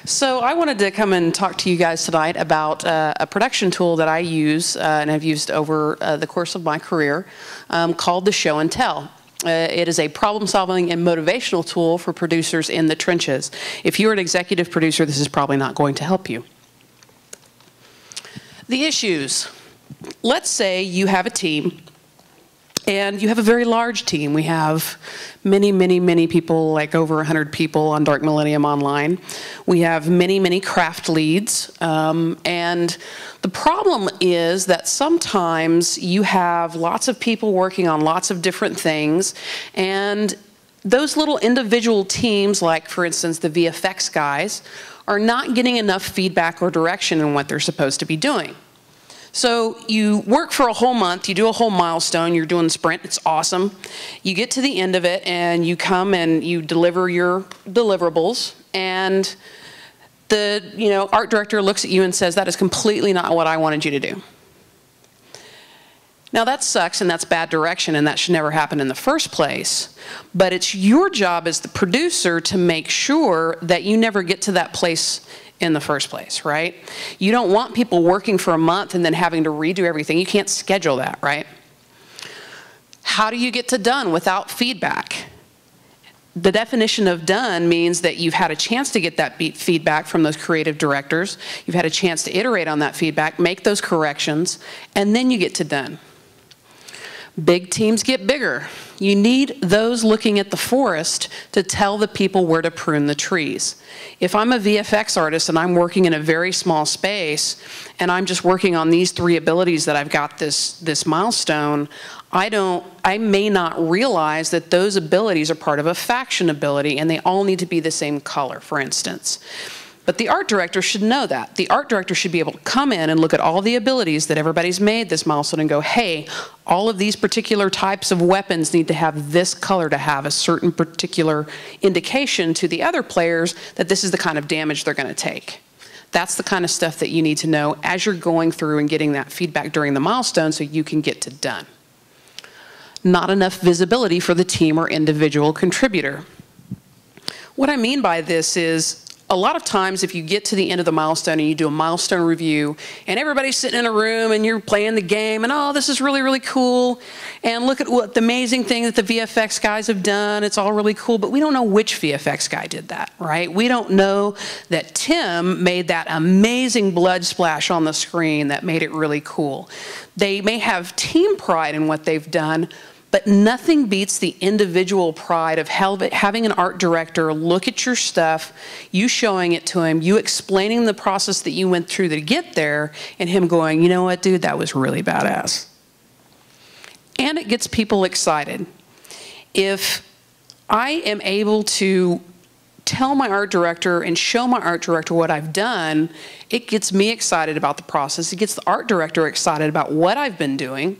So I wanted to come and talk to you guys tonight about a production tool that I use and have used over the course of my career called the Show and Tell. It is a problem-solving and motivational tool for producers in the trenches. If you're an executive producer, this is probably not going to help you. The issues. Let's say you have a team, and you have a very large team. We have many people, like over 100 people on Dark Millennium Online. We have many craft leads. And the problem is that sometimes you have lots of people working on lots of different things, and those little individual teams, like for instance the VFX guys, are not getting enough feedback or direction in what they're supposed to be doing. So you work for a whole month, you do a whole milestone, you're doing the sprint, it's awesome. You get to the end of it and you come and you deliver your deliverables, and the art director looks at you and says, that is completely not what I wanted you to do. Now that sucks and that's bad direction and that should never happen in the first place, but it's your job as the producer to make sure that you never get to that place in the first place, right? You don't want people working for a month and then having to redo everything. You can't schedule that, right? How do you get to done without feedback? The definition of done means that you've had a chance to get that feedback from those creative directors. You've had a chance to iterate on that feedback, make those corrections, and then you get to done. Big teams get bigger. You need those looking at the forest to tell the people where to prune the trees. If I'm a VFX artist and I'm working in a very small space and I'm just working on these 3 abilities that I've got this milestone, I may not realize that those abilities are part of a faction ability and they all need to be the same color, for instance. But the art director should know that. The art director should be able to come in and look at all the abilities that everybody's made this milestone and go, hey, all of these particular types of weapons need to have this color to have a certain particular indication to the other players that this is the kind of damage they're going to take. That's the kind of stuff that you need to know as you're going through and getting that feedback during the milestone so you can get to done. Not enough visibility for the team or individual contributor. What I mean by this is, a lot of times if you get to the end of the milestone and you do a milestone review and everybody's sitting in a room and you're playing the game and, oh, this is really cool, and look at what the amazing thing that the VFX guys have done, it's all really cool, but we don't know which VFX guy did that, right? We don't know that Tim made that amazing blood splash on the screen that made it really cool. They may have team pride in what they've done, but nothing beats the individual pride of having an art director look at your stuff, you showing it to him, you explaining the process that you went through to get there, and him going, you know what, dude, that was really badass. And it gets people excited. If I am able to tell my art director and show my art director what I've done, it gets me excited about the process. It gets the art director excited about what I've been doing,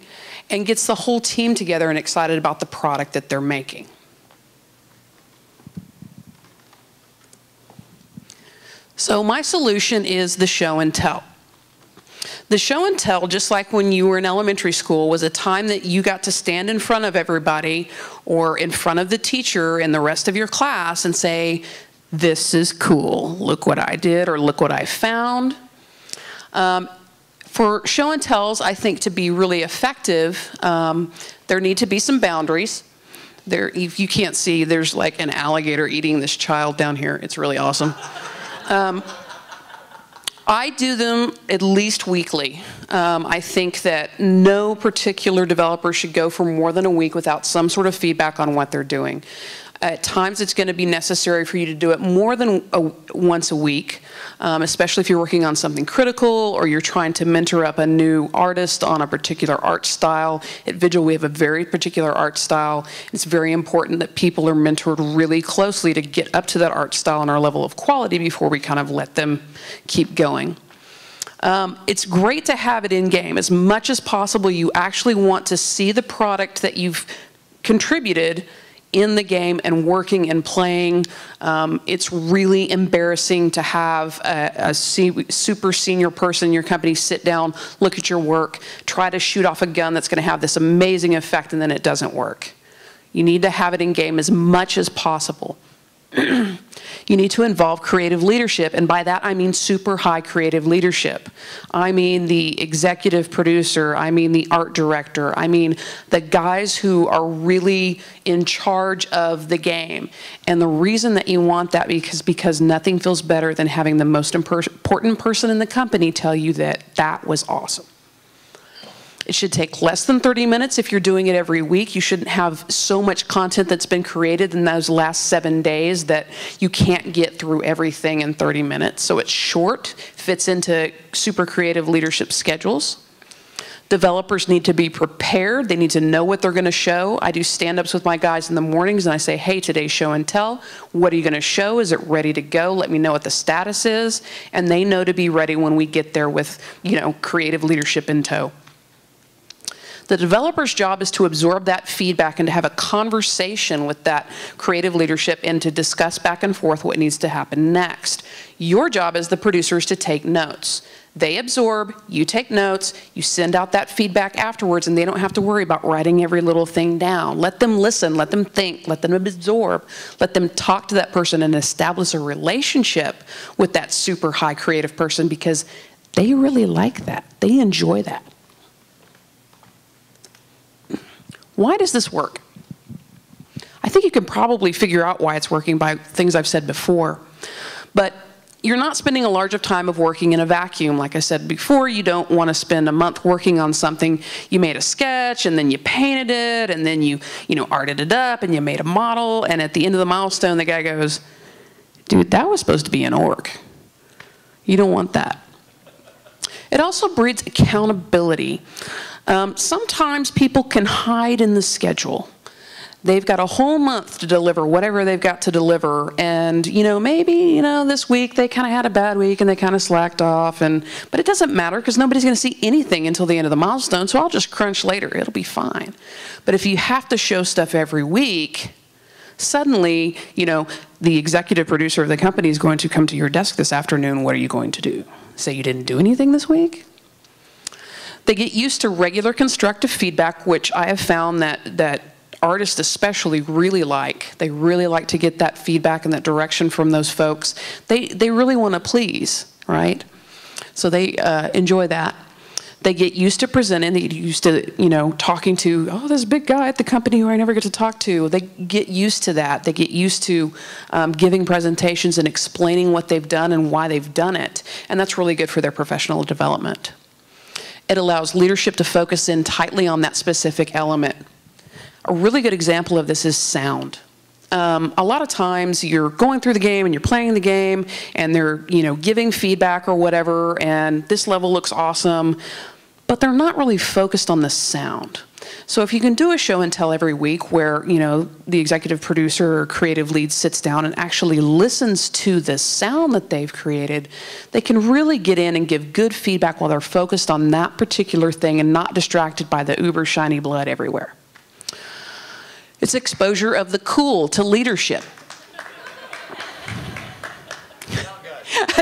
and gets the whole team together and excited about the product that they're making. So my solution is the show and tell. The show and tell, just like when you were in elementary school, was a time that you got to stand in front of everybody or in front of the teacher and the rest of your class and say, this is cool, look what I did or look what I found. For show and tells, I think to be really effective, there need to be some boundaries. If you can't see, there's like an alligator eating this child down here. It's really awesome. I do them at least weekly. I think that no particular developer should go for more than a week without some sort of feedback on what they're doing. At times it's going to be necessary for you to do it more than once a week, especially if you're working on something critical or you're trying to mentor up a new artist on a particular art style. At Vigil we have a very particular art style. It's very important that people are mentored really closely to get up to that art style and our level of quality before we kind of let them keep going. It's great to have it in game. As much as possible you actually want to see the product that you've contributed in the game and working and playing. It's really embarrassing to have a super senior person in your company sit down, look at your work, try to shoot off a gun that's going to have this amazing effect and then it doesn't work. You need to have it in game as much as possible. You need to involve creative leadership, and by that I mean super high creative leadership. I mean the executive producer, I mean the art director, I mean the guys who are really in charge of the game. And the reason that you want that is because nothing feels better than having the most important person in the company tell you that that was awesome. It should take less than 30 minutes if you're doing it every week. You shouldn't have so much content that's been created in those last 7 days that you can't get through everything in 30 minutes. So it's short, fits into super creative leadership schedules. Developers need to be prepared. They need to know what they're going to show. I do stand-ups with my guys in the mornings, and I say, hey, today's show and tell. What are you going to show? Is it ready to go? Let me know what the status is. And they know to be ready when we get there with, creative leadership in tow. The developer's job is to absorb that feedback and to have a conversation with that creative leadership and to discuss back and forth what needs to happen next. Your job as the producer is to take notes. They absorb, you take notes, you send out that feedback afterwards, and they don't have to worry about writing every little thing down. Let them listen, let them think, let them absorb, let them talk to that person and establish a relationship with that super high creative person because they really like that. They enjoy that. Why does this work? I think you can probably figure out why it's working by things I've said before. But you're not spending a large of time of working in a vacuum. Like I said before, you don't want to spend a month working on something. You made a sketch, and then you painted it, and then you arted it up, and you made a model, and at the end of the milestone, the guy goes, dude, that was supposed to be an orc. You don't want that. It also breeds accountability. Sometimes people can hide in the schedule. They've got a whole month to deliver whatever they've got to deliver, and maybe this week they kind of had a bad week and they kind of slacked off, but it doesn't matter because nobody's going to see anything until the end of the milestone, so I'll just crunch later. It'll be fine. But if you have to show stuff every week, suddenly the executive producer of the company is going to come to your desk this afternoon. What are you going to do? Say you didn't do anything this week? They get used to regular constructive feedback, which I have found that artists especially really like. They really like to get that feedback and that direction from those folks. They really want to please, right? So they enjoy that. They get used to presenting. They get used to, talking to, this big guy at the company who I never get to talk to. They get used to that. They get used to giving presentations and explaining what they've done and why they've done it. And that's really good for their professional development. It allows leadership to focus in tightly on that specific element. A really good example of this is sound. A lot of times you're going through the game and you're playing the game and they're giving feedback or whatever, and this level looks awesome, but they're not really focused on the sound. So if you can do a show and tell every week where the executive producer or creative lead sits down and actually listens to the sound that they've created, they can really get in and give good feedback while they're focused on that particular thing and not distracted by the uber shiny blood everywhere. It's exposure of the cool to leadership.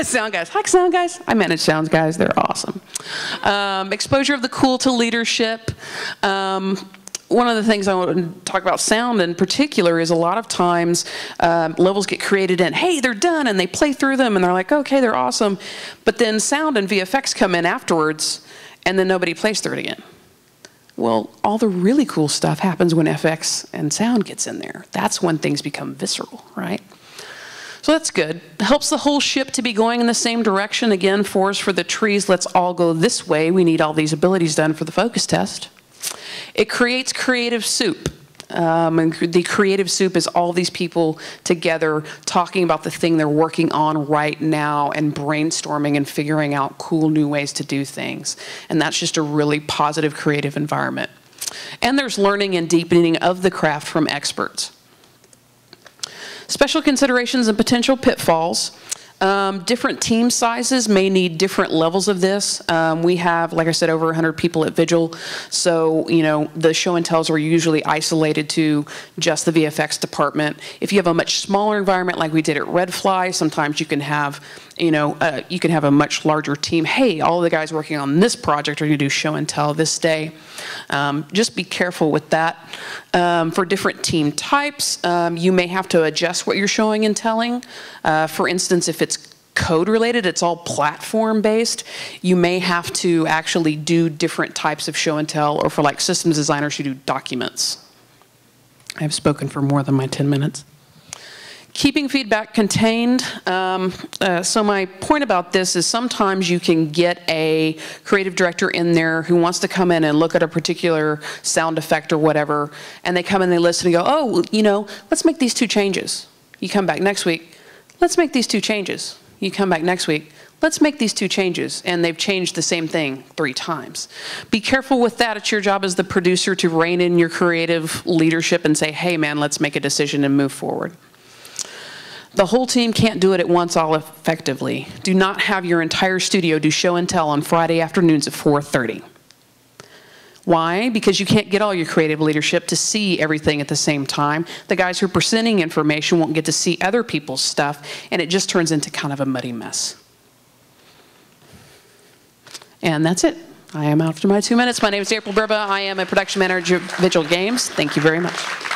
Sound guys. Hi, sound guys. I manage sound guys. They're awesome. Exposure of the cool to leadership. One of the things I want to talk about sound in particular is a lot of times levels get created and, hey, they're done, and they play through them, and they're like, okay, they're awesome. But then sound and VFX come in afterwards, and then nobody plays through it again. Well, all the really cool stuff happens when FX and sound gets in there. That's when things become visceral, right? So that's good. It helps the whole ship to be going in the same direction. Again, forest for the trees, let's all go this way. We need all these abilities done for the focus test. It creates creative soup. And the creative soup is all these people together talking about the thing they're working on right now and brainstorming and figuring out cool new ways to do things. And that's just a really positive creative environment. And there's learning and deepening of the craft from experts. Special considerations and potential pitfalls. Different team sizes may need different levels of this. We have, like I said, over 100 people at Vigil. So, the show and tells are usually isolated to just the VFX department. If you have a much smaller environment like we did at Red Fly, sometimes you can have you know, you can have a much larger team. Hey, all the guys working on this project are going to do show and tell this day. Just be careful with that. For different team types, you may have to adjust what you're showing and telling. For instance, if it's code related, it's all platform based, you may have to actually do different types of show and tell, or for like systems designers who do documents. I've spoken for more than my 10 minutes. Keeping feedback contained. So my point about this is sometimes you can get a creative director in there who wants to come in and look at a particular sound effect or whatever, and they come in, they listen and go, oh, you know, let's make these 2 changes. You come back next week, let's make these 2 changes. You come back next week, let's make these 2 changes, and they've changed the same thing 3 times. Be careful with that. It's your job as the producer to rein in your creative leadership and say, hey man, let's make a decision and move forward. The whole team can't do it at once all effectively. Do not have your entire studio do show and tell on Friday afternoons at 4:30. Why? Because you can't get all your creative leadership to see everything at the same time. The guys who are presenting information won't get to see other people's stuff, and it just turns into kind of a muddy mess. And that's it. I am after my 2 minutes. My name is April Burba. I am a production manager at Vigil Games. Thank you very much.